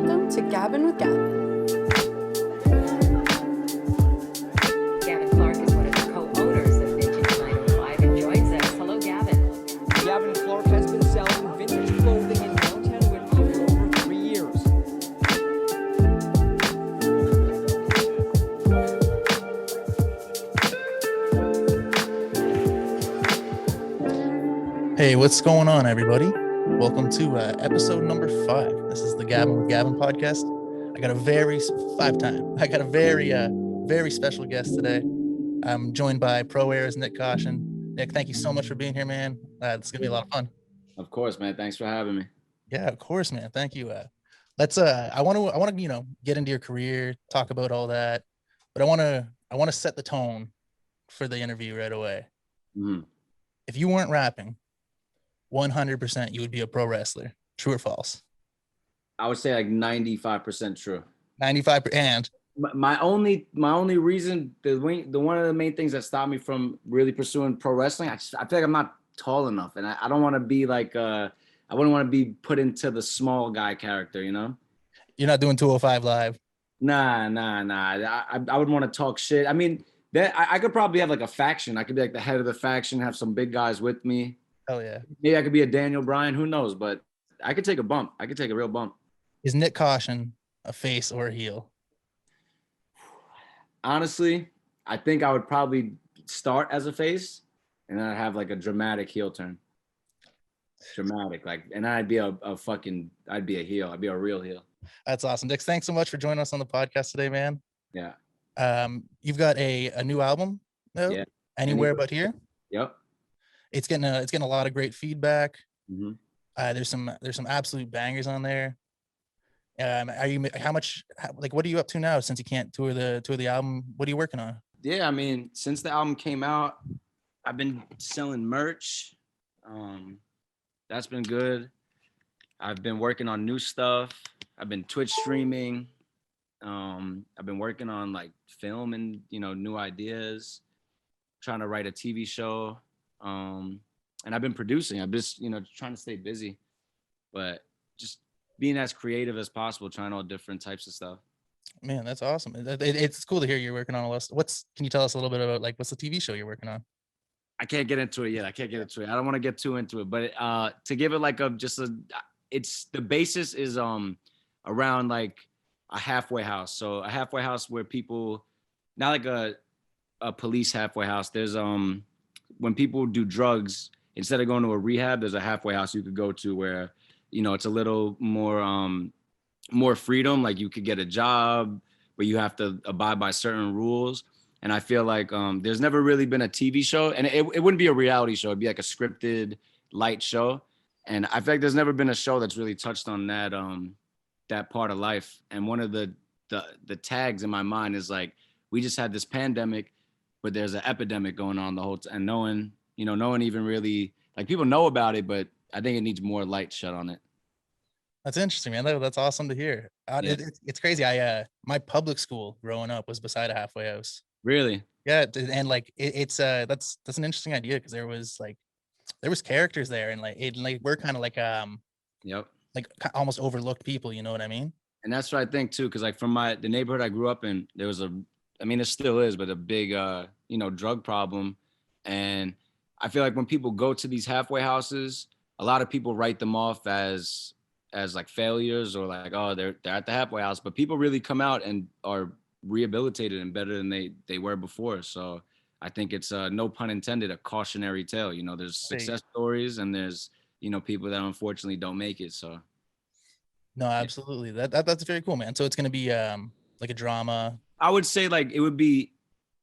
Welcome to Gabbin with Gavin. Gavin Clark is one of the co-owners of Vintage 905 and joins us. Hello, Gavin. Gavin and Clark has been selling vintage clothing in downtown Whitby for over 3 years. Hey, what's going on, everybody? Welcome to episode number 5. This is the Gabbin with Gavin podcast. I got a very very special guest today. I'm joined by Pro Air's Nyck Caution. Nyck, thank you so much for being here, man. It's gonna be a lot of fun. Of course, man. Thanks for having me. Yeah, of course, man. Thank you. I want to get into your career, talk about all that, but I want to set the tone for the interview right away. Mm-hmm. If you weren't rapping, 100% you would be a pro wrestler. True or false? I would say like 95% true. 95%. And my only reason, the one of the main things that stopped me from really pursuing pro wrestling, I feel like I'm not tall enough, and I don't want to be like I wouldn't want to be put into the small guy character, you know. You're not doing 205 live. Nah. I would want to talk shit. I mean, that I could probably have like a faction. I could be like the head of the faction, have some big guys with me. Hell yeah. Maybe I could be a Daniel Bryan, who knows? But I could take a bump. I could take a real bump. Is Nyck Caution a face or a heel? Honestly, I think I would probably start as a face and then I'd have like a dramatic heel turn. Dramatic, like, and I'd be I'd be a heel. I'd be a real heel. That's awesome. Dix, thanks so much for joining us on the podcast today, man. Yeah. You've got a new album out? Yeah. Anywhere But Here? Yep. It's getting a lot of great feedback. Mm-hmm. There's some absolute bangers on there. What are you up to now since you can't tour the album? What are you working on? Yeah, I mean, since the album came out, I've been selling merch. That's been good. I've been working on new stuff. I've been Twitch streaming. I've been working on like film and, new ideas, trying to write a TV show. And I've been producing. I'm just, trying to stay busy, but just being as creative as possible, trying all different types of stuff. Man, that's awesome. It's cool to hear you're working on a list. Can you tell us a little bit about what's the TV show you're working on? I can't get into it yet. I don't want to get too into it, but to give it it's the basis is around like a halfway house. So a halfway house where people, not like a police halfway house. There's when people do drugs, instead of going to a rehab, there's a halfway house you could go to where, it's a little more freedom. Like you could get a job, but you have to abide by certain rules. And I feel like there's never really been a TV show, and it wouldn't be a reality show. It'd be like a scripted light show. And I feel like there's never been a show that's really touched on that part of life. And one of the tags in my mind is like, we just had this pandemic, but there's an epidemic going on the whole time. And no one even really, like, people know about it, but I think it needs more light shed on it. That's interesting, man. That's awesome to hear. Yeah. It's crazy. My public school growing up was beside a halfway house. Really? Yeah, and that's an interesting idea because there was characters there, and we're kind of Yep. like almost overlooked people. You know what I mean? And that's what I think too, because like from the neighborhood I grew up in, there was there still is, but a big drug problem. And I feel like when people go to these halfway houses, a lot of people write them off as like failures or like, oh, they're at the halfway house, but people really come out and are rehabilitated and better than they were before. So I think it's no pun intended, a cautionary tale. There's success stories and there's people that unfortunately don't make it. So no, absolutely. That's very cool, man. So it's gonna be like a drama. I would say like it would be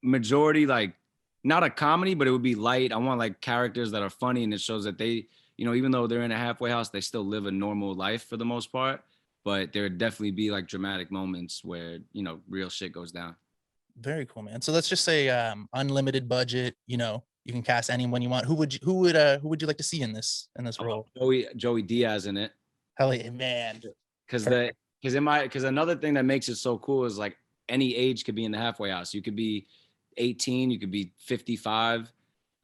majority like not a comedy, but it would be light. I want like characters that are funny, and it shows that they, even though they're in a halfway house, they still live a normal life for the most part. But there would definitely be like dramatic moments where, real shit goes down. Very cool, man. So let's just say unlimited budget, you can cast anyone you want. Who would you like to see in this role? Joey Diaz in it. Hell yeah, man. Because another thing that makes it so cool is like any age could be in the halfway house. You could be 18, you could be 55.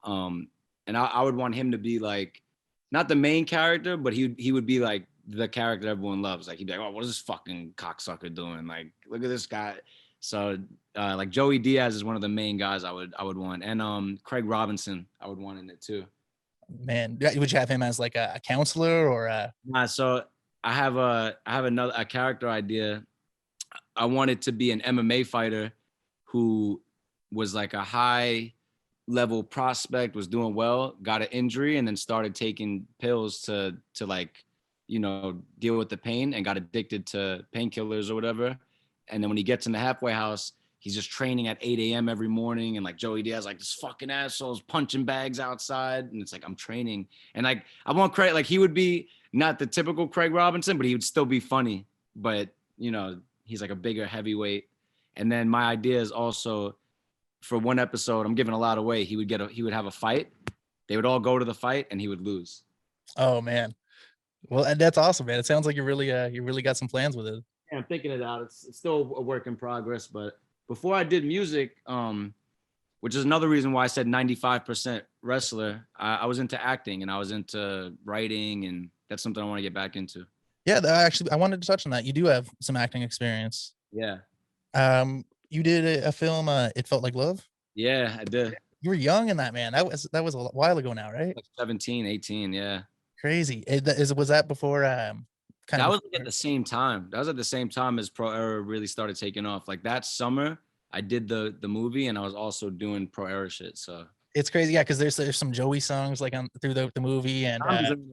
And I would want him to be like, not the main character, but he would be like the character everyone loves. Like he'd be like, oh, what is this fucking cocksucker doing? Like, look at this guy. So like Joey Diaz is one of the main guys I would want, and Craig Robinson I would want in it too. Man, would you have him as like a counselor or a? So I have a character idea. I wanted to be an MMA fighter who was like a high level prospect, was doing well, got an injury, and then started taking pills to like, you know, deal with the pain, and got addicted to painkillers or whatever. And then when he gets in the halfway house, he's just training at 8 a.m. every morning. And like Joey Diaz, like this fucking asshole's punching bags outside. And it's like, I'm training. And like, I want Craig, like he would be not the typical Craig Robinson, but he would still be funny. But, you know, he's like a bigger heavyweight. And then my idea is also for one episode, I'm giving a lot away. He would have a fight. They would all go to the fight and he would lose. Oh man. Well, and that's awesome, man. It sounds like you really got some plans with it. Yeah, I'm thinking it out. It's still a work in progress, but before I did music, which is another reason why I said 95% wrestler, I was into acting and I was into writing, and that's something I want to get back into. Yeah, I wanted to touch on that. You do have some acting experience. Yeah. You did a film, It Felt Like Love. Yeah, I did. You were young in that, man. That was a while ago now, right? Like 17, 18, yeah. Crazy. Was that before That was like at the same time. That was at the same time as Pro Era really started taking off. Like that summer, I did the movie, and I was also doing Pro Era shit. So it's crazy, yeah, because there's some Joey songs like through the movie and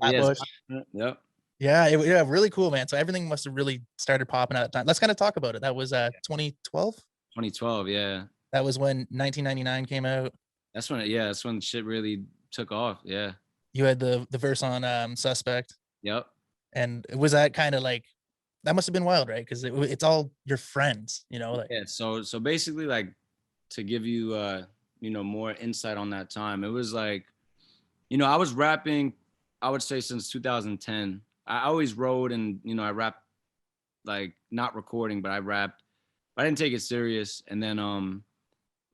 yes. Yep. Yeah, really cool, man. So everything must have really started popping at that time. Let's kind of talk about it. That was 2012. 2012, yeah. That was when 1999 came out. That's when shit really took off. Yeah. You had the verse on Suspect. Yep. And was that kind of like, that must have been wild, right? Because it's all your friends, you know? Like, yeah. So basically, like, to give you you know, more insight on that time, it was like, you know, I was rapping, I would say since 2010. I always wrote, and you know, I rapped, like not recording, but I rapped. I didn't take it serious. And then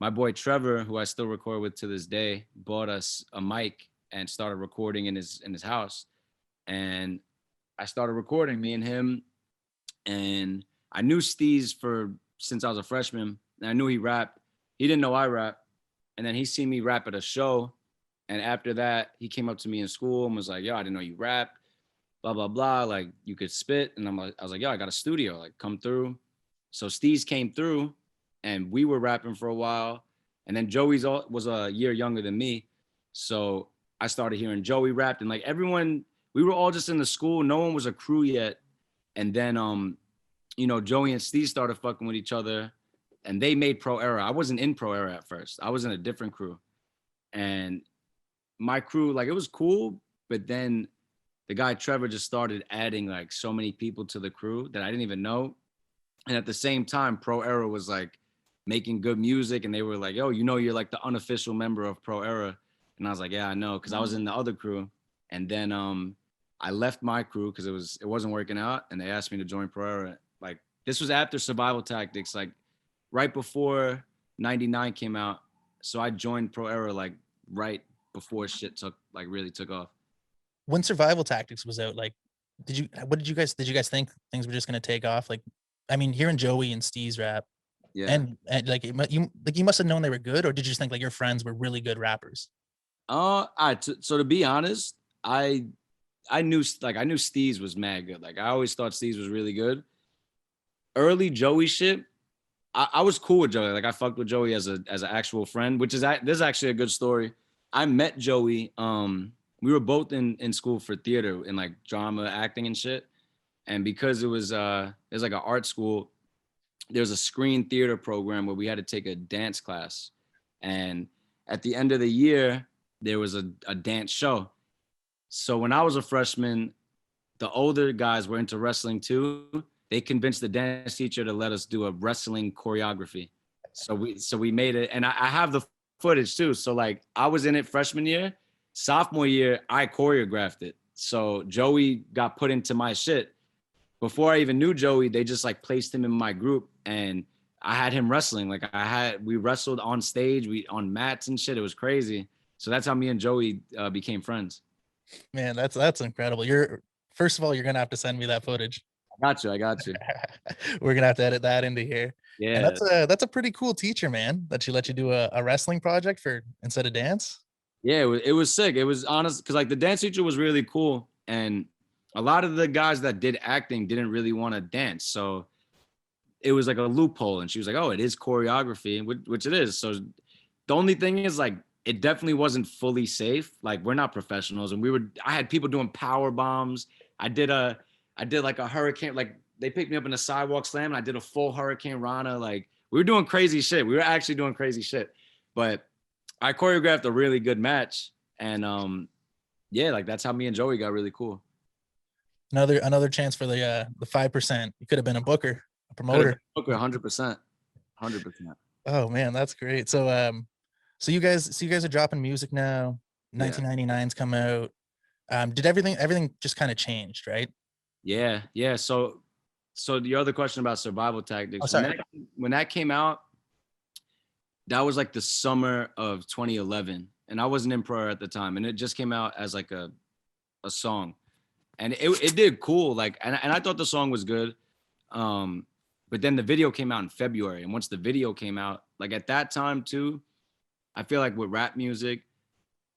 my boy Trevor, who I still record with to this day, bought us a mic and started recording in his house. And I started recording, me and him, and I knew Steez since I was a freshman, and I knew he rapped. He didn't know I rap, and then he seen me rap at a show, and after that, he came up to me in school and was like, "Yo, I didn't know you rap, blah blah blah. Like you could spit." And I was like, "Yo, I got a studio. Like come through." So Steez came through, and we were rapping for a while, and then Joey was a year younger than me, so I started hearing Joey rap, and like everyone. We were all just in the school. No one was a crew yet. And then, you know, Joey and Steve started fucking with each other, and they made Pro Era. I wasn't in Pro Era at first. I was in a different crew. And my crew, like, it was cool. But then the guy Trevor just started adding like so many people to the crew that I didn't even know. And at the same time, Pro Era was like making good music. And they were like, "Yo, you know, you're like the unofficial member of Pro Era." And I was like, "Yeah, I know." Because I was in the other crew. And then I left my crew because it wasn't working out, and they asked me to join Pro Era. Like this was after Survival Tactics, like right before 99 came out. So I joined Pro Era like right before shit really took off. When Survival Tactics was out, like did you guys think things were just gonna take off? Like, I mean, hearing Joey and Steez rap, yeah, and like you must have known they were good, or did you just think like your friends were really good rappers? So to be honest, I knew Steez was mad good. Like I always thought Steez was really good. Early Joey shit, I was cool with Joey. Like I fucked with Joey as an actual friend, this is actually a good story. I met Joey. We were both in school for theater and like drama, acting and shit. And because it was like an art school, there's a screen theater program where we had to take a dance class. And at the end of the year, there was a dance show. So when I was a freshman, the older guys were into wrestling too. They convinced the dance teacher to let us do a wrestling choreography. So we made it, and I have the footage too. So like I was in it freshman year, sophomore year, I choreographed it. So Joey got put into my shit. Before I even knew Joey, they just like placed him in my group, and I had him wrestling. Like we wrestled on stage, on mats and shit. It was crazy. So that's how me and Joey became friends. Man, that's incredible. You're First of all, you're gonna have to send me that footage. I got you. We're gonna have to edit that into here. And Yeah. that's a pretty cool teacher, man, that she let you do a wrestling project for instead of dance. Yeah, it was sick. It was honest because like the dance teacher was really cool, and a lot of the guys that did acting didn't really want to dance, so it was like a loophole. And she was like, "Oh, it is choreography," which it is. So the only thing is like it definitely wasn't fully safe. Like we're not professionals, and I had people doing power bombs. I did like a hurricane. Like they picked me up in a sidewalk slam, and I did a full hurricane rana. Like we were doing crazy shit. We were actually doing crazy shit, but I choreographed a really good match, and yeah, like that's how me and Joey got really cool. Another chance for the 5%. You could have been a booker, a promoter. Okay, 100%. Oh man, that's great. So you guys are dropping music now. 1999's come out. Did everything just kind of changed, right? Yeah. So the other question about survival tactics. Oh, sorry. When that came out, that was like the summer of 2011, and I wasn't in pro at the time, and it just came out as like a song, and it did cool. Like, and I thought the song was good, but then the video came out in February, and once the video came out, like at that time too, I feel like with rap music,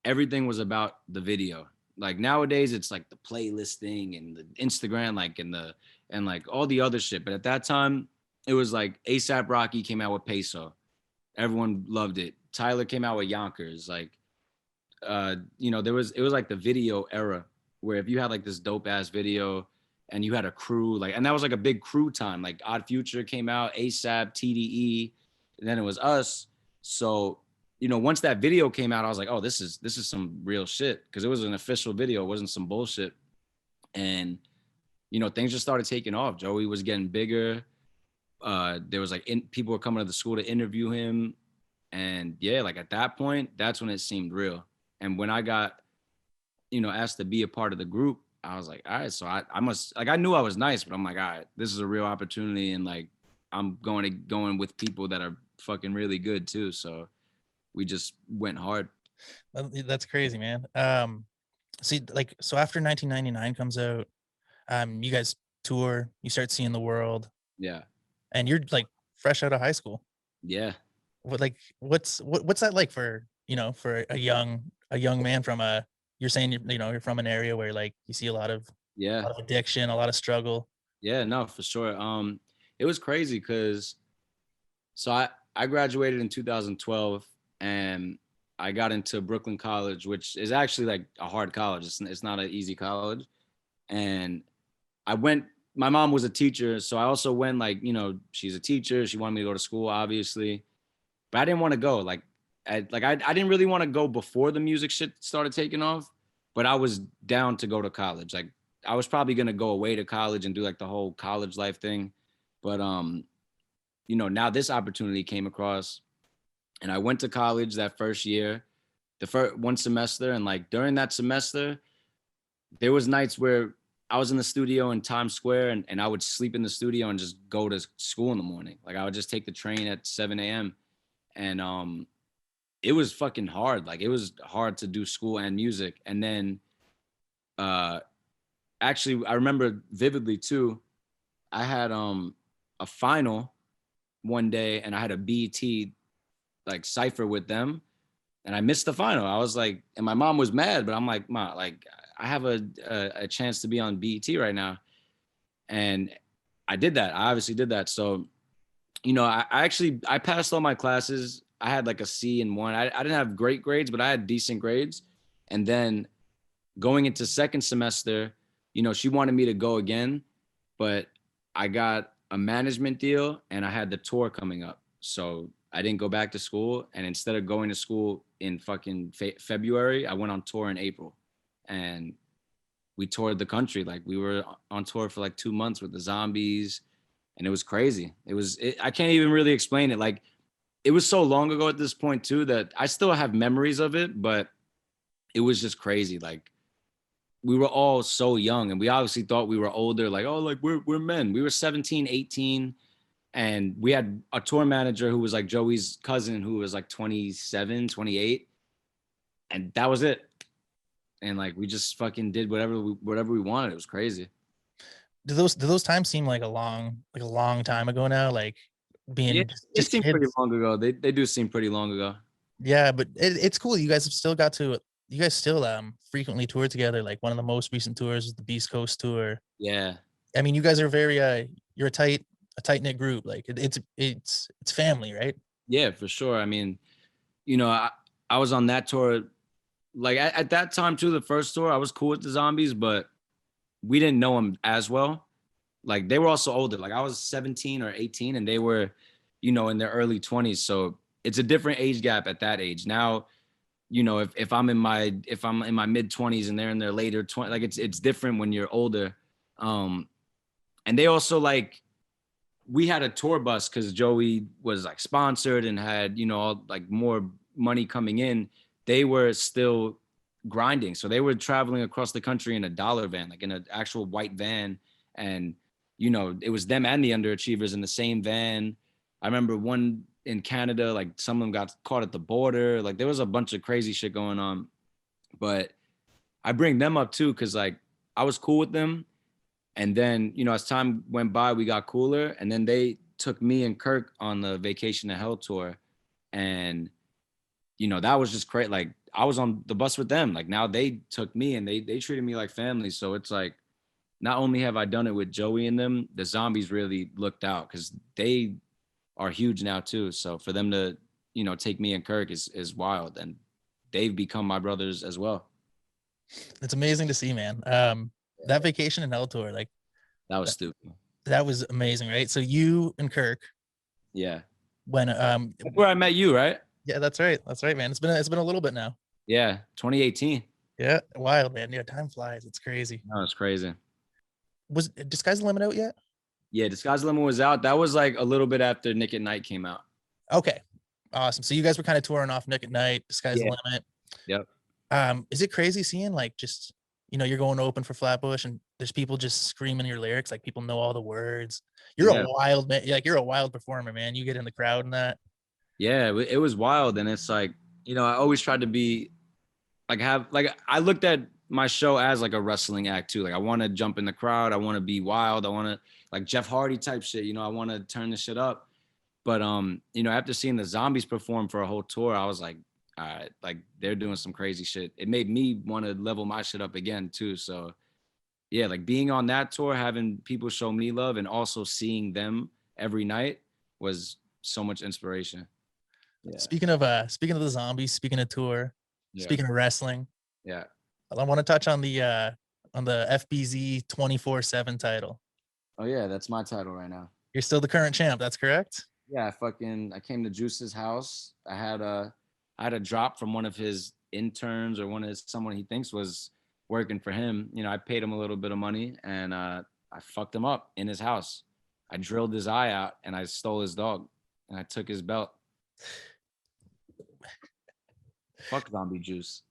everything was about the video. Like nowadays, it's like the playlist thing and the Instagram, like and like all the other shit. But at that time, it was like ASAP Rocky came out with Peso. Everyone loved it. Tyler came out with Yonkers. Like, it was like the video era where if you had like this dope ass video and you had a crew, like, and that was like a big crew time. Like Odd Future came out, ASAP, TDE, and then it was us. So, once that video came out, I was like, oh, this is some real shit, because it was an official video. It wasn't some bullshit. And, things just started taking off. Joey was getting bigger. There was like people were coming to the school to interview him, and yeah, like at that point, that's when it seemed real. And when I got, asked to be a part of the group, I was like, all right, so I must, like, I knew I was nice, but I'm like, all right, this is a real opportunity, and like I'm going with people that are fucking really good too. So we just went hard. That's crazy, man. So after 1999 comes out, you guys tour, you start seeing the world. Yeah. And you're like fresh out of high school. Yeah. What's that like for a young man from you're saying you're from an area where like you see a lot of addiction, a lot of struggle. Yeah, no, for sure. It was crazy because I graduated in 2012, and I got into Brooklyn College, which is actually like a hard college. It's not an easy college. And my mom was a teacher, so I also went, like, she's a teacher. She wanted me to go to school, obviously, but I didn't want to go. I didn't really want to go before the music shit started taking off, but I was down to go to college. Like I was probably going to go away to college and do like the whole college life thing. But, now this opportunity came across, and I went to college that first year, the first one semester. And like during that semester, there was nights where I was in the studio in Times Square, and I would sleep in the studio and just go to school in the morning. Like I would just take the train at 7 a.m. And it was fucking hard. Like it was hard to do school and music. And then actually I remember vividly too, I had a final one day, and I had a BET like cipher with them, and I missed the final. I was like, and my mom was mad, but I'm like, Ma, like I have a chance to be on BET right now. And I did that. I obviously did that. So, I passed all my classes. I had like a C in one. I didn't have great grades, but I had decent grades. And then going into second semester, she wanted me to go again, but I got a management deal and I had the tour coming up. So I didn't go back to school. And instead of going to school in fucking February, I went on tour in April. And we toured the country. Like we were on tour for like 2 months with the Zombies, and it was crazy. I can't even really explain it. Like it was so long ago at this point too, that I still have memories of it, but it was just crazy. Like we were all so young, and we obviously thought we were older. Like, oh, like we're men. We were 17, 18. And we had a tour manager who was like Joey's cousin, who was like 27, 28. And that was it. and like we just fucking did whatever we wanted. It was crazy. Do those times seem like a long time ago now? Like being Yeah, they just seem pretty kids. long ago. They do seem pretty long ago. Yeah, but it's cool. You guys have still got to. You guys still frequently tour together. Like one of the most recent tours was the Beast Coast tour. Yeah. I mean, you guys are very you're a tight knit group. Like it's family, right? Yeah, for sure. I mean, you know, I was on that tour. Like at that time too, the first tour, I was cool with the Zombies, but we didn't know them as well. Like they were also older. Like I was 17 or 18 and they were, you know, in their early 20s. So it's a different age gap at that age. Now, you know, if I'm in my mid 20s and they're in their later 20s, like it's different when you're older. And they also like, we had a tour bus because Joey was like sponsored and had, you know, all, like more money coming in. They were still grinding. So they were traveling across the country in a dollar van, like in an actual white van. And, you know, it was them and the underachievers in the same van. I remember one in Canada, like some of them got caught at the border. Like there was a bunch of crazy shit going on. But I bring them up too, because like I was cool with them. And then, you know, as time went by, we got cooler. And then they took me and Kirk on the Vacation to Hell tour. And, you know, that was just great. Like I was on the bus with them. Like now they took me and they treated me like family. So it's like, not only have I done it with Joey and them, the Zombies really looked out because they are huge now too. So for them to, you know, take me and Kirk is wild. And they've become my brothers as well. It's amazing to see, man. That Vacation and Hell tour, like that was stupid. That was amazing, right? So you and Kirk, yeah, when that's where I met you, right? Yeah, that's right, man. It's been a little bit now. Yeah, 2018. Yeah, wild, man. Yeah, time flies. It's crazy. No, it's crazy. Was Disguise the Limit out yet? Yeah, Disguise the Limit was out. That was like a little bit after Nyck at Night came out. Okay, awesome. So you guys were kind of touring off Nyck at Night, Disguise the Limit. Yep. Is it crazy seeing like just, you know, you're going to open for Flatbush and there's people just screaming your lyrics, like people know all the words. You're a wild man, like you're a wild performer, man. You get in the crowd and that. Yeah, it was wild. And it's like, you know, I always tried to be like, I looked at my show as like a wrestling act too. Like I want to jump in the crowd. I want to be wild. I want to like Jeff Hardy type shit. You know, I want to turn the shit up. But, you know, after seeing the Zombies perform for a whole tour, I was like, all right, like they're doing some crazy shit. It made me want to level my shit up again too. So yeah, like being on that tour, having people show me love and also seeing them every night was so much inspiration. Yeah. Speaking of the Zombies, speaking of tour, speaking of wrestling. Yeah. I want to touch on the FBZ 24/7 title. Oh yeah, that's my title right now. You're still the current champ, that's correct? Yeah, I came to Juice's house. I had a drop from one of his interns or someone he thinks was working for him. You know, I paid him a little bit of money and I fucked him up in his house. I drilled his eye out and I stole his dog and I took his belt. Fuck Zombie Juice.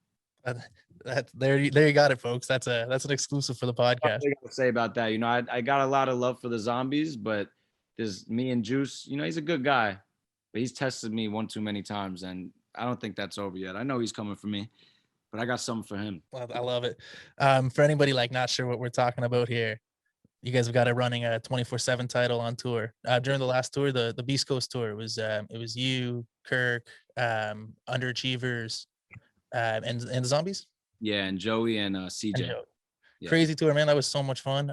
There you got it, folks. That's an exclusive for the podcast. What I gotta say about that, you know, I got a lot of love for the Zombies, but there's me and Juice. You know, he's a good guy, but he's tested me one too many times, and I don't think that's over yet. I know he's coming for me, but I got something for him. Well, I love it. For anybody like not sure what we're talking about here, you guys have got it running a 24/7 title on tour. During the last tour, the Beast Coast tour, it was you, Kirk, Underachievers, and the Zombies. Yeah, and Joey and CJ. Yeah. Crazy tour, man. That was so much fun.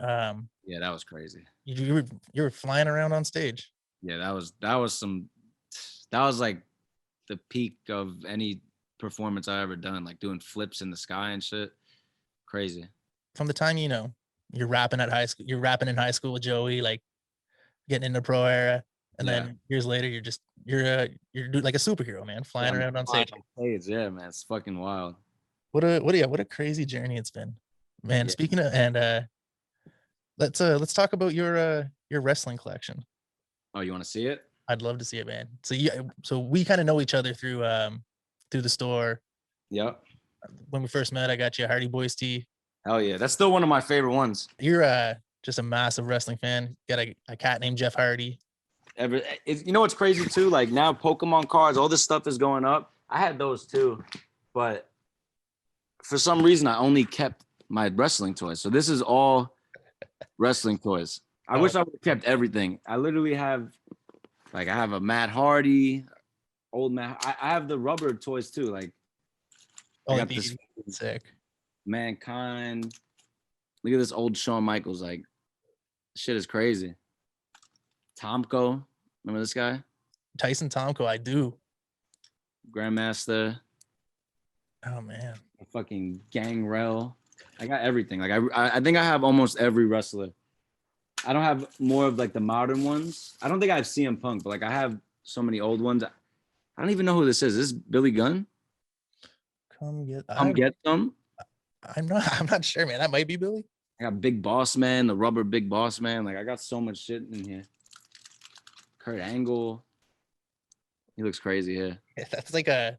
Yeah, that was crazy. You were flying around on stage. Yeah, that was like the peak of any performance I ever done, like doing flips in the sky and shit. Crazy. From the time, you know, you're rapping in high school with Joey, like getting into pro era, and then years later you're like a superhero, man, flying around on stage. Yeah, man, it's fucking wild. What a crazy journey it's been, man. Yeah. Speaking of, and let's talk about your wrestling collection. Oh, you want to see it? I'd love to see it, man. So we kind of know each other through the store. Yep. When we first met, I got you a Hardy Boys tee. Hell yeah, that's still one of my favorite ones. You're just a massive wrestling fan. Got a cat named Jeff Hardy. You know what's crazy too? Like now Pokemon cards, all this stuff is going up. I had those too, but for some reason I only kept my wrestling toys. So this is all wrestling toys. I wish I would have kept everything. I literally have, like, I have a Matt Hardy, old Matt. I have the rubber toys too. Like, I got this sick. Mankind. Look at this old Shawn Michaels. Like, shit is crazy. Tomko, remember this guy? Tyson Tomko, I do. Grandmaster. Oh man. Fucking Gangrel. I got everything. Like, I think I have almost every wrestler. I don't have more of like the modern ones. I don't think I have CM Punk, but like I have so many old ones. I don't even know who this is. Is this Billy Gunn? Come Get some. I'm not sure, man. That might be Billy. I got Big Boss Man, the rubber Big Boss Man. Like, I got so much shit in here. Kurt Angle. He looks crazy here. Yeah, that's like a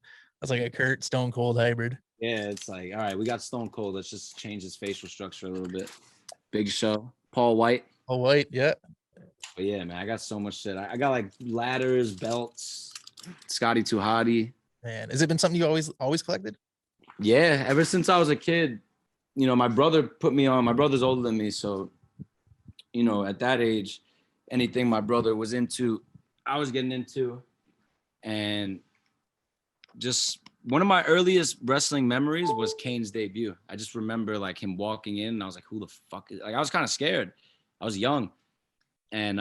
Kurt Stone Cold hybrid. Yeah, it's like, all right, we got Stone Cold. Let's just change his facial structure a little bit. Big Show. Paul White. Oh, White, yeah. But yeah, man, I got so much shit. I got like ladders, belts, Scotty Too Hottie. Man, has it been something you always collected? Yeah, ever since I was a kid, you know, my brother put me on. My brother's older than me, so, you know, at that age, anything my brother was into, I was getting into. And just one of my earliest wrestling memories was Kane's debut. I just remember like him walking in and I was like, who the fuck is, like, I was kind of scared. I was young. And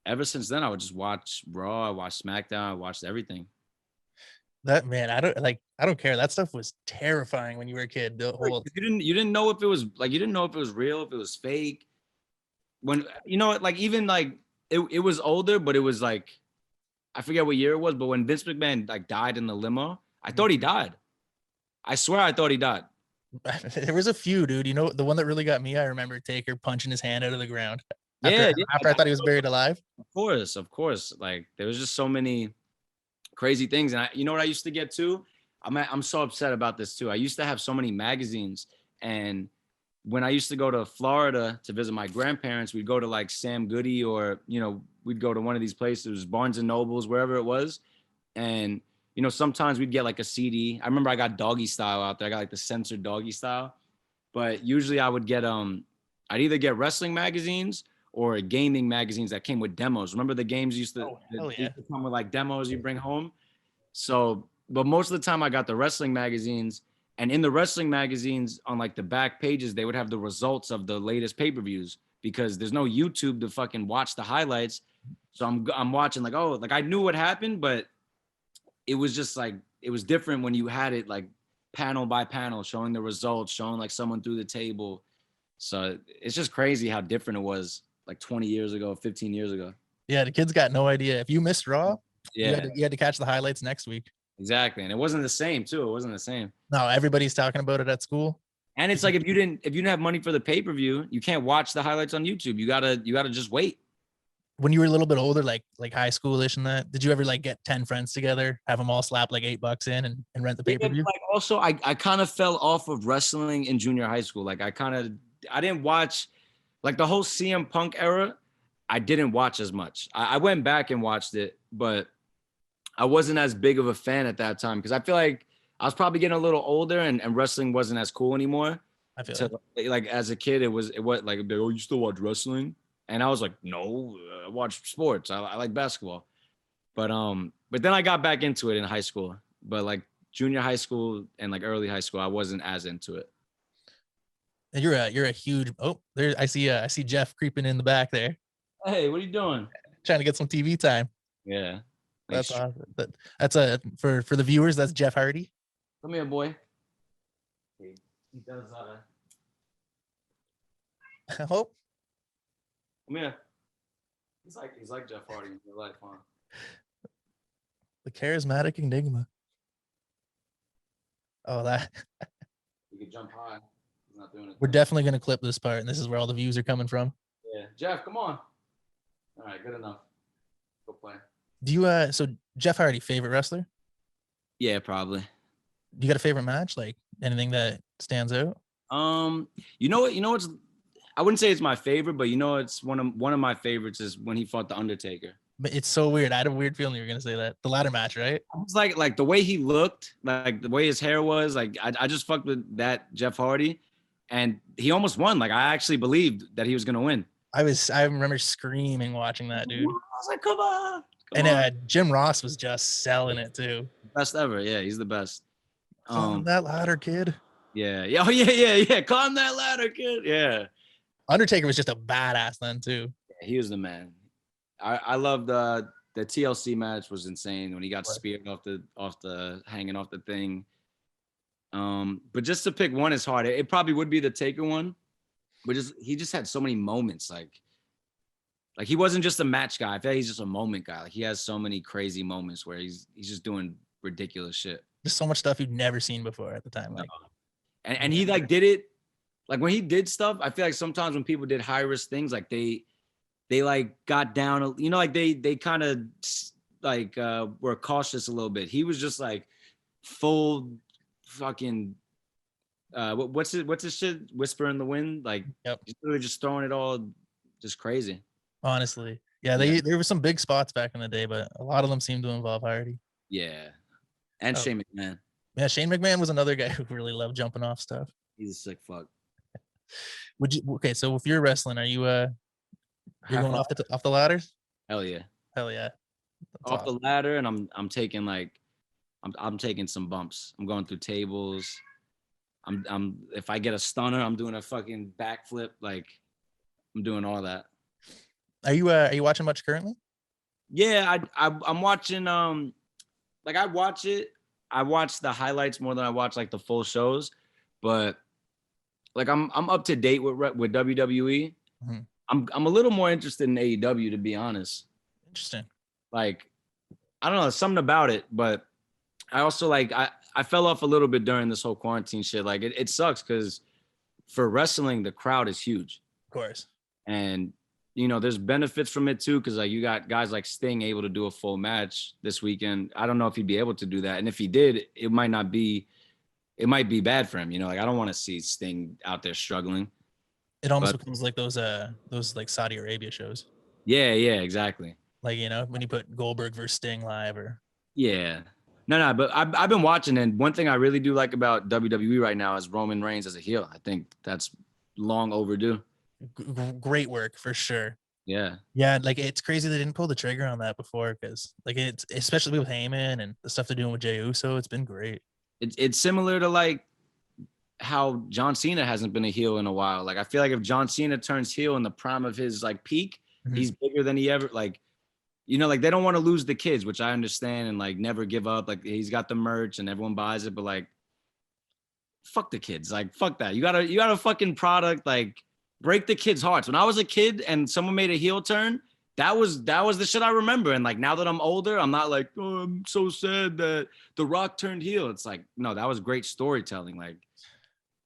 ever since then, I would just watch Raw, I watched SmackDown, I watched everything. That, man, I don't care. That stuff was terrifying when you were a kid. The whole You didn't know if it was like, you didn't know if it was real, if it was fake. When, you know, like even like it was older, but it was like, I forget what year it was, but when Vince McMahon like died in the limo, I thought he died. I swear I thought he died. There was a few, dude. You know, the one that really got me, I remember Taker punching his hand out of the ground. After I thought he was buried alive. Of course. Like, there was just so many crazy things. And you know what I used to get too? I'm so upset about this too. I used to have so many magazines, and when I used to go to Florida to visit my grandparents, we'd go to like Sam Goody, or, you know, we'd go to one of these places, Barnes and Nobles, wherever it was. And, you know, sometimes we'd get like a CD. I remember I got Doggy Style out there. I got like the censored Doggy Style. But usually I would get, I'd either get wrestling magazines or gaming magazines that came with demos. Remember the games used to come with like demos you bring home? So, but most of the time I got the wrestling magazines. And in the wrestling magazines, on like the back pages, they would have the results of the latest pay-per-views, because there's no YouTube to fucking watch the highlights. So I'm watching like, oh, like I knew what happened, but it was just like, it was different when you had it like panel by panel, showing the results, showing like someone through the table. So it's just crazy how different it was like 20 years ago, 15 years ago. Yeah, the kids got no idea. If you missed Raw, yeah, you had to catch the highlights next week. Exactly. And it wasn't the same too. It wasn't the same. No, everybody's talking about it at school. And it's like, if you didn't have money for the pay-per-view, you can't watch the highlights on YouTube. You gotta just wait. When you were a little bit older, like high schoolish and that, did you ever like get 10 friends together, have them all slap like $8 in and rent the pay-per-view? Like, also, I kind of fell off of wrestling in junior high school. Like, I didn't watch like the whole CM Punk era. I didn't watch as much. I went back and watched it, but I wasn't as big of a fan at that time, because I feel like I was probably getting a little older and wrestling wasn't as cool anymore. I feel like as a kid, it was like, oh, you still watch wrestling? And I was like, no, I watch sports. I like basketball. But then I got back into it in high school. But like junior high school and like early high school, I wasn't as into it. And you're a huge, there I see Jeff creeping in the back there. Hey, what are you doing? Trying to get some TV time. Yeah. That's awesome. That's for the viewers, that's Jeff Hardy. Come here, boy. He does Oh. Come here. He's like Jeff Hardy in real life, huh? The charismatic enigma. Oh, that. You could jump high. He's not doing it. We're definitely gonna clip this part, and this is where all the views are coming from. Yeah, Jeff, come on. All right, good enough. Go play. Do you so Jeff Hardy, favorite wrestler? Yeah, probably. Do you got a favorite match? Like anything that stands out? You know what's, I wouldn't say it's my favorite, but you know, it's one of my favorites is when he fought the Undertaker. But it's so weird. I had a weird feeling you were gonna say that. The ladder match, right? I was like the way he looked, like the way his hair was, like I just fucked with that Jeff Hardy, and he almost won. Like I actually believed that he was gonna win. I remember screaming watching that, dude. I was like, come on. And Jim Ross was just selling it too. Best ever. Yeah, he's the best. Climb that ladder, kid. Yeah. Oh, yeah. Climb that ladder, kid. Yeah. Undertaker was just a badass then too. He was the man. I loved the TLC match was insane when he got speared off the hanging off the thing. But just to pick one is hard. It probably would be the Taker one, but he just had so many moments. Like he wasn't just a match guy. I feel like he's just a moment guy. Like he has so many crazy moments where he's just doing ridiculous shit. Just so much stuff you've never seen before at the time. Like, and he like did it. Like when he did stuff, I feel like sometimes when people did high risk things, like they like got down, you know, like they kind of like were cautious a little bit. He was just like full fucking what's his shit? Whisper in the wind, like just throwing it all, just crazy. Honestly, yeah, there were some big spots back in the day, but a lot of them seem to involve Hardy. Yeah, and Shane McMahon. Yeah, Shane McMahon was another guy who really loved jumping off stuff. He's a sick fuck. Okay, so if you're wrestling, are you you're going off the ladders? Hell yeah. That's off the ladder, and I'm taking like I'm taking some bumps. I'm going through tables. I'm if I get a stunner, I'm doing a fucking backflip. Like I'm doing all that. Are you watching much currently? Yeah, I'm watching. Like I watch it. I watch the highlights more than I watch like the full shows, but like I'm up to date with WWE. Mm-hmm. I'm a little more interested in AEW, to be honest. Interesting. Like I don't know, something about it, but I also like I fell off a little bit during this whole quarantine shit. Like it sucks because for wrestling, the crowd is huge. Of course. And you know, there's benefits from it too, because like you got guys like Sting able to do a full match this weekend. I don't know if he'd be able to do that. And if he did, it might be bad for him. You know, like I don't want to see Sting out there struggling. It almost becomes like those like Saudi Arabia shows. Yeah, exactly. Like, you know, when you put Goldberg versus Sting live or. Yeah. No, but I've been watching, and one thing I really do like about WWE right now is Roman Reigns as a heel. I think that's long overdue. Great work for sure. Yeah, like it's crazy they didn't pull the trigger on that before, because like it's especially with Heyman and the stuff they're doing with Jey Uso, it's been great. It's similar to like how John Cena hasn't been a heel in a while. Like I feel like if John Cena turns heel in the prime of his like peak, he's bigger than he ever like. You know, like they don't want to lose the kids, which I understand, and like never give up. Like he's got the merch and everyone buys it, but like, fuck the kids. Like fuck that. You got a fucking product. Like break the kids' hearts. When I was a kid and someone made a heel turn, that was the shit I remember. And like now that I'm older, I'm not like, oh, I'm so sad that The Rock turned heel. It's like, no, that was great storytelling. Like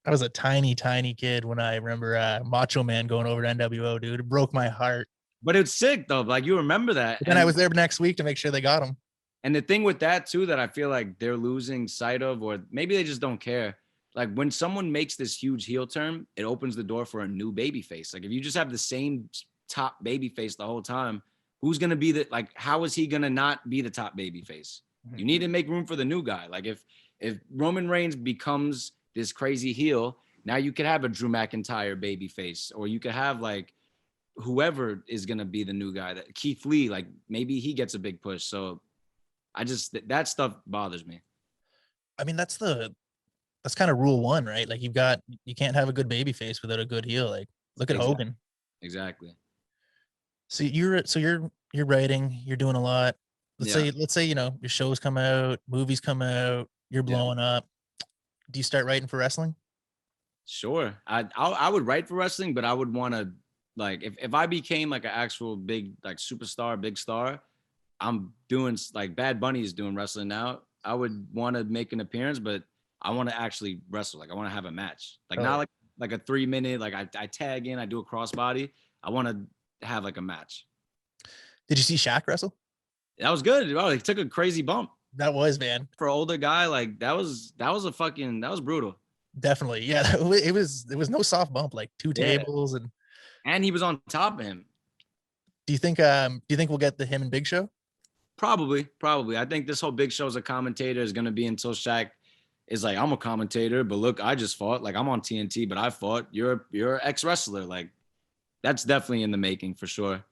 I was a tiny kid when I remember Macho Man going over to NWO, dude. It broke my heart. But it's sick though. Like you remember that. And I was there next week to make sure they got him. And the thing with that too, that I feel like they're losing sight of, or maybe they just don't care. Like when someone makes this huge heel turn, it opens the door for a new baby face. Like if you just have the same top baby face the whole time, who's going to be how is he going to not be the top baby face? You need to make room for the new guy. Like if Roman Reigns becomes this crazy heel, now you could have a Drew McIntyre baby face, or you could have like whoever is going to be the new guy, that Keith Lee, like maybe he gets a big push. So that stuff bothers me. I mean, that's kind of rule one, right? Like you can't have a good baby face without a good heel. Like look at Hogan. Exactly. So you're writing, you're doing a lot. Let's say, you know, your shows come out, movies come out, you're blowing up. Do you start writing for wrestling? Sure. I would write for wrestling, but I would want to, like, if I became like an actual big, like superstar, big star, I'm doing like Bad Bunny is doing wrestling now. I would want to make an appearance, but I want to actually wrestle. Like I want to have a match, like not like a 3 minute, like I tag in, I do a crossbody. I want to have like a match. Did you see Shaq wrestle? That was good. Oh, he took a crazy bump. That was, man. For an older guy, like that was brutal. Definitely. Yeah. It was no soft bump, like two tables and he was on top of him. Do you think we'll get the him and Big Show? Probably. I think this whole Big Show's a commentator is gonna be until Shaq is like, I'm a commentator, but look, I just fought. Like, I'm on TNT, but I fought. You're an ex-wrestler. Like, that's definitely in the making for sure.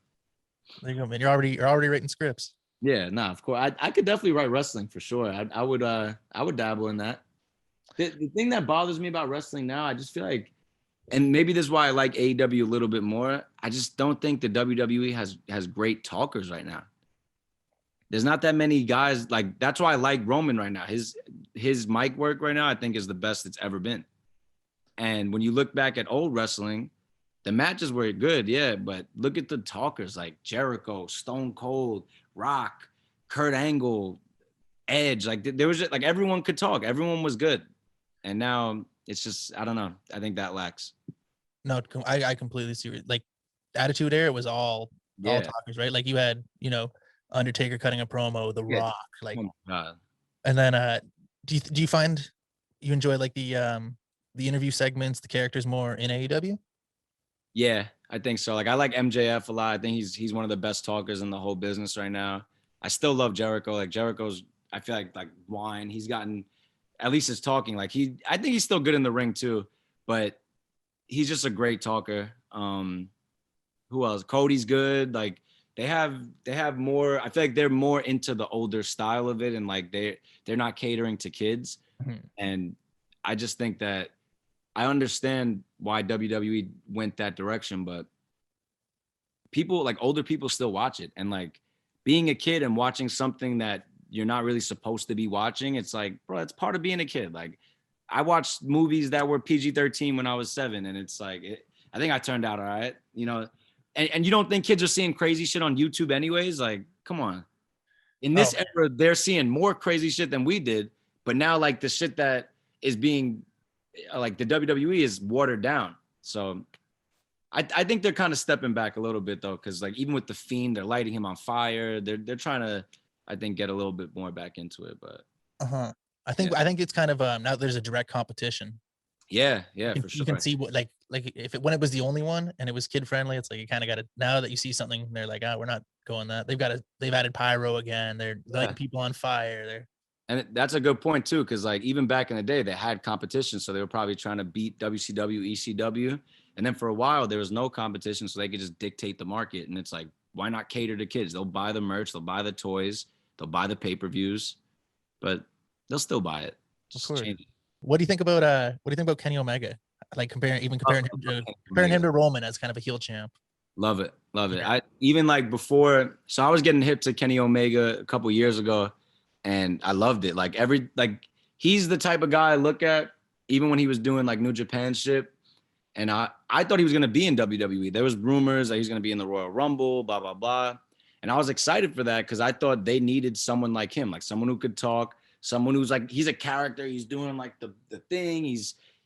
There you go, man. You're already writing scripts. Yeah, nah, of course. I could definitely write wrestling for sure. I would dabble in that. The thing that bothers me about wrestling now, I just feel like, and maybe this is why I like AEW a little bit more. I just don't think the WWE has great talkers right now. There's not that many guys. Like, that's why I like Roman right now. His mic work right now, I think, is the best it's ever been. And when you look back at old wrestling, the matches were good, yeah, but look at the talkers like Jericho, Stone Cold, Rock, Kurt Angle, Edge. Like, there was just, like, everyone could talk. Everyone was good. And now it's just, I don't know. I think that lacks. No, I completely see. Like, Attitude Era was all talkers, right? Like, you had, Undertaker cutting a promo, The Rock, like, Oh my God. and then do you find you enjoy like the interview segments, the characters more in AEW? Yeah, I think so. Like, I like MJF a lot. I think he's one of the best talkers in the whole business right now. I still love Jericho. Like, Jericho's, I feel like wine. He's gotten, at least his talking. Like, I think he's still good in the ring too, but he's just a great talker. Who else? Cody's good. Like, they have more. I feel like they're more into the older style of it, and like they're not catering to kids. Mhm. And I just think that I understand why WWE went that direction, but people, like, older people, still watch it. And like, being a kid and watching something that you're not really supposed to be watching, it's like, bro, it's part of being a kid. Like, I watched movies that were PG-13 when I was 7, and it's like, I think I turned out all right, And you don't think kids are seeing crazy shit on YouTube anyways? Like, come on. In this era, they're seeing more crazy shit than we did. But now, like, the shit that is being, like, the WWE is watered down. So I think they're kind of stepping back a little bit, though, because, like, even with The Fiend, they're lighting him on fire. They're trying to, I think, get a little bit more back into it. But I think it's kind of now there's a direct competition. yeah, for sure. You can see what like when it was the only one and it was kid friendly, it's like you kind of got to, now that you see something, they're like, we're not going that. They've added pyro again. They're lighting people on fire. And that's a good point too, because like, even back in the day, they had competition, so they were probably trying to beat WCW, ECW, and then for a while there was no competition, so they could just dictate the market. And it's like, why not cater to kids? They'll buy the merch, they'll buy the toys, they'll buy the pay-per-views, but they'll still buy it. Just change it. What do you think about Kenny Omega? Like, comparing him to Roman as kind of a heel champ. Love it. I even, like, before, so I was getting hip to Kenny Omega a couple years ago, and I loved it. Like, he's the type of guy I look at, even when he was doing like New Japan shit. And I thought he was gonna be in WWE. There was rumors that he was gonna be in the Royal Rumble, blah blah blah. And I was excited for that because I thought they needed someone like him, like someone who could talk, someone who's like, he's a character, he's doing like the thing,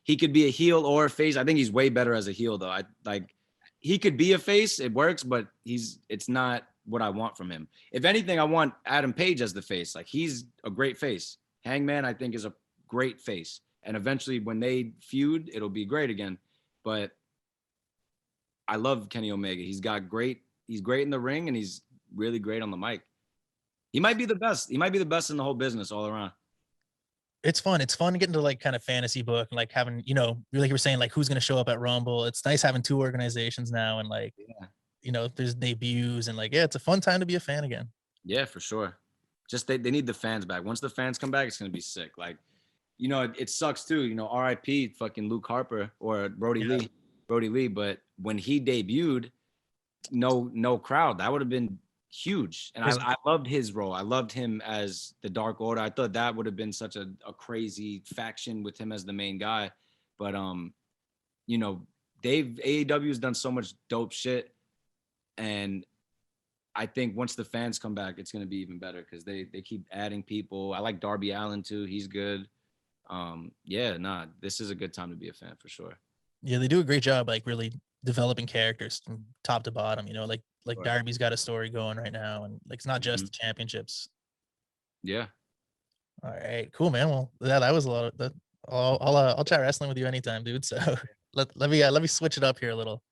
he could be a heel or a face. I think he's way better as a heel though. He could be a face, it works, but it's not what I want from him. If anything, I want Adam Page as the face. Like, he's a great face. Hangman, I think, is a great face. And eventually when they feud, it'll be great again. But I love Kenny Omega. He's great in the ring, and he's really great on the mic. He might be the best. He might be the best in the whole business all around. It's fun getting to like kind of fantasy book and like having, like you were saying, like, who's going to show up at Rumble. It's nice having two organizations now, and like, there's debuts, and like, it's a fun time to be a fan again. Yeah, for sure. Just they need the fans back. Once the fans come back, it's going to be sick. Like, it sucks too, RIP fucking Luke Harper or Brody Lee. But when he debuted, no crowd, that would have been huge. And I loved his role. I loved him as the Dark Order. I thought that would have been such a crazy faction with him as the main guy. But AEW has done so much dope shit, and I think once the fans come back, it's going to be even better because they keep adding people. I like Darby Allin too. He's good. This is a good time to be a fan for sure. Yeah, they do a great job, like, really developing characters from top to bottom. Like right. Darby's got a story going right now, and like, it's not just the championships. Yeah. All right, cool, man. Well, that was a lot of that. I'll chat wrestling with you anytime, dude. So let me switch it up here a little.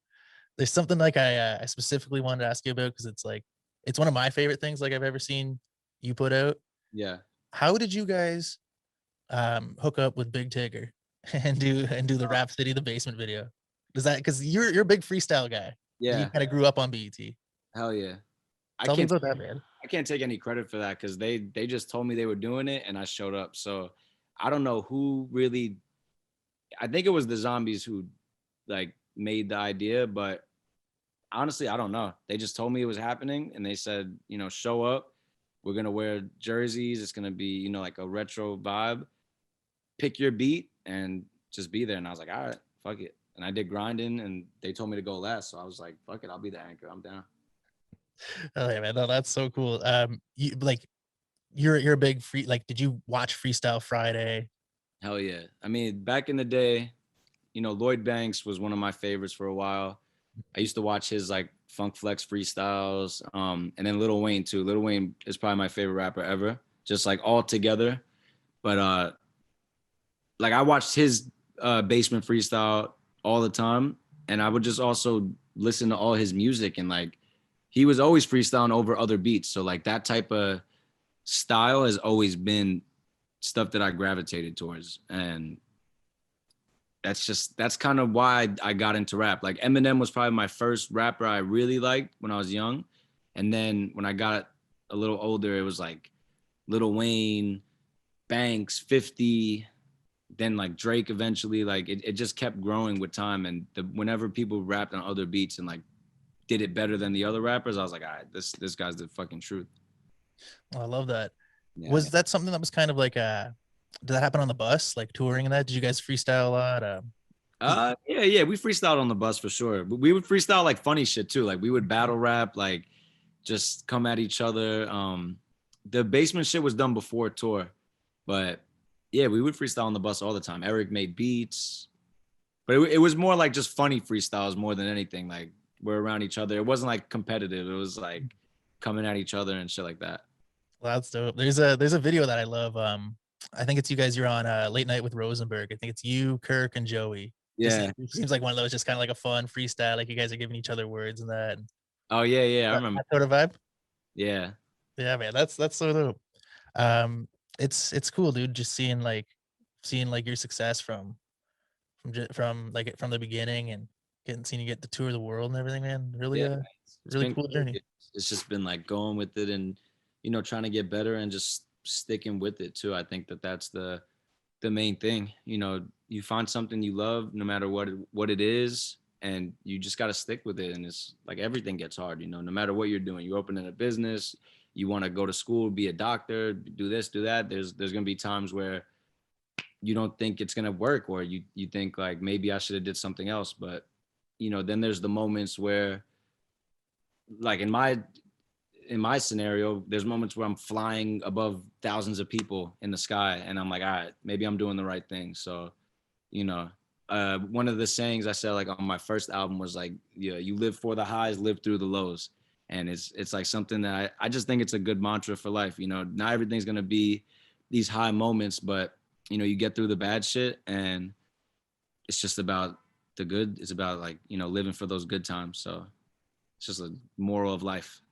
there's something like I specifically wanted to ask you about because it's like it's one of my favorite things like I've ever seen you put out. Yeah. How did you guys hook up with Big Tigger and do the Rap City the Basement video? Does that because you're a big freestyle guy and you Yeah. kind of grew up on BET. Hell yeah. I Tell me can't about that, man. I can't take any credit for that because they just told me they were doing it and I showed up. So I don't know who really. I think it was the zombies who like made the idea, but honestly, I don't know. They just told me it was happening and they said, show up. We're gonna wear jerseys. It's gonna be, like a retro vibe. Pick your beat and just be there. And I was like, all right, fuck it. And I did grinding and they told me to go last. So I was like, fuck it, I'll be the anchor. I'm down. Oh yeah, man, no, that's so cool. You like you're a big free like. Did you watch Freestyle Friday? Hell yeah. I mean, back in the day, Lloyd Banks was one of my favorites for a while. I used to watch his like Funk Flex freestyles, and then Lil Wayne too. Lil Wayne is probably my favorite rapper ever, just like all together. But like I watched his Basement freestyle all the time, and I would just also listen to all his music, and like he was always freestyling over other beats. So like that type of style has always been stuff that I gravitated towards, and that's kind of why I got into rap. Like Eminem was probably my first rapper I really liked when I was young. And then when I got a little older, it was like Lil Wayne, Banks, 50, then like Drake eventually. Like it just kept growing with time. And whenever people rapped on other beats and like did it better than the other rappers, I was like, all right, this guy's the fucking truth. Oh, I love that. Yeah. Was that something that was kind of like did that happen on the bus, like touring and that? Did you guys freestyle a lot? Yeah, we freestyled on the bus for sure. But we would freestyle like funny shit too. Like we would battle rap, like just come at each other. The Basement shit was done before tour, but yeah, we would freestyle on the bus all the time. Eric made beats, but it was more like just funny freestyles more than anything. Like we're around each other. It wasn't like competitive. It was like coming at each other and shit like that. Well, that's dope. There's a video that I love. I think it's you guys. You're on Late Night with Rosenberg. I think it's you, Kirk, and Joey. Yeah. It seems like one of those, just kind of like a fun freestyle. Like you guys are giving each other words and that. Oh yeah, I remember. That sort of vibe. Yeah. Yeah, man, that's so dope. It's cool, dude. Just seeing like your success from from the beginning and seeing you get to tour the world and everything, man. Really, Yeah. really cool journey. It's just been like going with it and trying to get better and just sticking with it too. I think that's the main thing. You find something you love no matter what it is, and you just got to stick with it. And it's like everything gets hard, no matter what you're doing. You're opening a business, you want to go to school, be a doctor, do this, do that. There's going to be times where you don't think it's going to work, or you think like maybe I should have did something else. But then there's the moments where, like in my scenario, there's moments where I'm flying above thousands of people in the sky and I'm like, all right, maybe I'm doing the right thing. So, one of the sayings I said like on my first album was like, yeah, you live for the highs, live through the lows. And it's like something that I just think it's a good mantra for life. Not everything's going to be these high moments, but you get through the bad shit and it's just about the good. It's about like, living for those good times. So it's just a moral of life.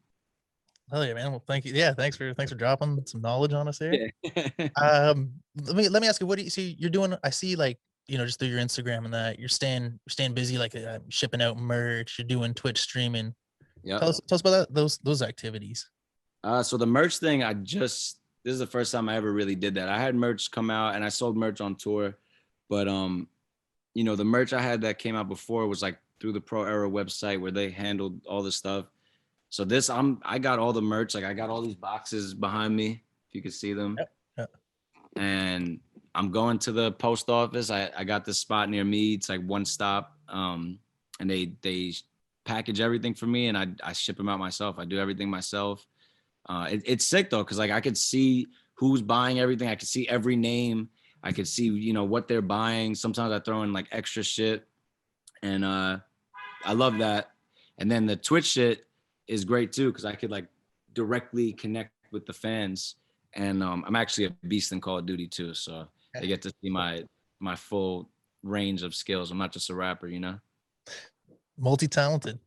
Hell yeah, man. Well, thank you. Yeah, thanks for dropping some knowledge on us here. Yeah. Let me ask you, what do you see you're doing? I see like, just through your Instagram and that you're staying busy, like shipping out merch, you're doing Twitch streaming. Yeah. Tell us about those activities. So the merch thing, this is the first time I ever really did that. I had merch come out and I sold merch on tour, but the merch I had that came out before was like through the Pro Era website where they handled all the stuff. So I got all the merch. Like I got all these boxes behind me, if you could see them. Yep. And I'm going to the post office. I got this spot near me. It's like one stop. And they package everything for me and I ship them out myself. I do everything myself. It's sick though, because like I could see who's buying everything. I could see every name. I could see, what they're buying. Sometimes I throw in like extra shit. And I love that. And then the Twitch shit is great too, because I could like directly connect with the fans. And I'm actually a beast in Call of Duty too. So they get to see my full range of skills. I'm not just a rapper, Multi-talented.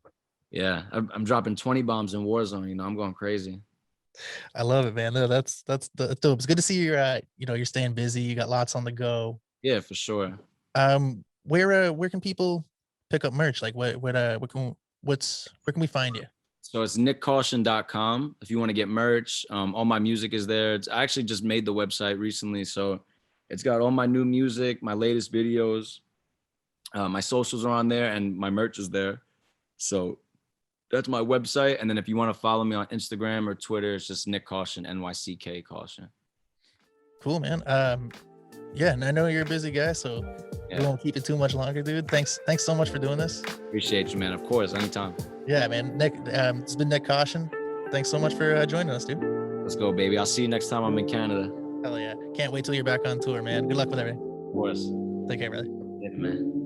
Yeah, I'm dropping 20 bombs in Warzone. You know, I'm going crazy. I love it, man. No, that's dope. It's good to see you're you're staying busy. You got lots on the go. Yeah, for sure. Where can people pick up merch? Like where can we find you? So it's nyckcaution.com if you want to get merch. All my music is there. I actually just made the website recently, so it's got all my new music, my latest videos. My socials are on there, and my merch is there. So that's my website. And then if you want to follow me on Instagram or Twitter, it's just Nyck Caution, NYCK Caution. Cool, man. Yeah, and I know you're a busy guy, so we won't keep it too much longer, dude. Thanks so much for doing this. Appreciate you, man. Of course, anytime. Yeah, man. Nyck, it's been Nyck Caution. Thanks so much for joining us, dude. Let's go, baby. I'll see you next time I'm in Canada. Hell yeah. Can't wait till you're back on tour, man. Good luck with everything. Of course. Take care, brother. Yeah, man.